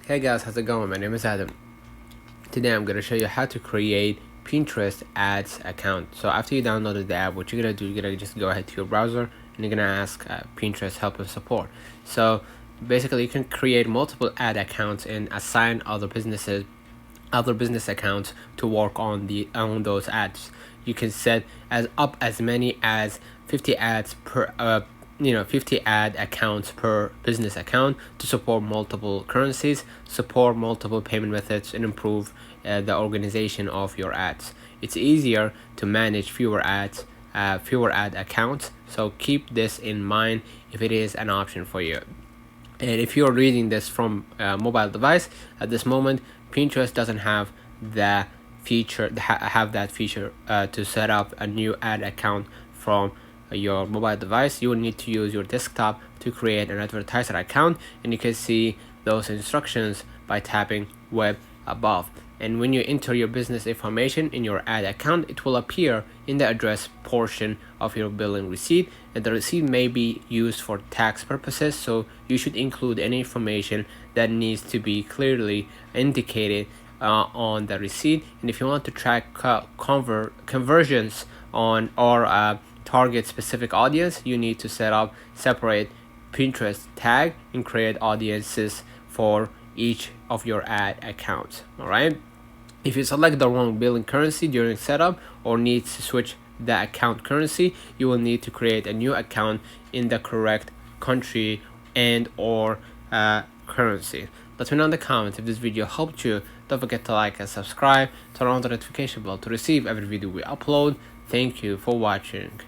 Hey guys, how's it going? My name is Adam. Today I'm going to show you how to create Pinterest ads account. So after you downloaded the app, what you're going to do, you're going to just go ahead to your browser and you're going to ask Pinterest help and support. So basically you can create multiple ad accounts and assign other business accounts to work on those ads. You can set as many as 50 ads per 50 ad accounts per business account to support multiple currencies, support multiple payment methods, and improve the organization of your ads. It's easier to manage fewer ad accounts, so keep this in mind if it is an option for you. And if you're reading this from a mobile device, at this moment, Pinterest doesn't have that feature to set up a new ad account from your mobile device. You will need to use your desktop to create an advertiser account, and you can see those instructions by tapping web above. And when you enter your business information in your ad account, it will appear in the address portion of your billing receipt, and the receipt may be used for tax purposes, so you should include any information that needs to be clearly indicated on the receipt. And if you want to track conversions on or target specific audience, you need to set up separate Pinterest tag and create audiences for each of your ad accounts. All right. If you select the wrong billing currency during setup or need to switch the account currency, you will need to create a new account in the correct country and or currency. Let me know in the comments if this video helped you. Don't forget to like and subscribe. Turn on the notification bell to receive every video we upload. Thank you for watching.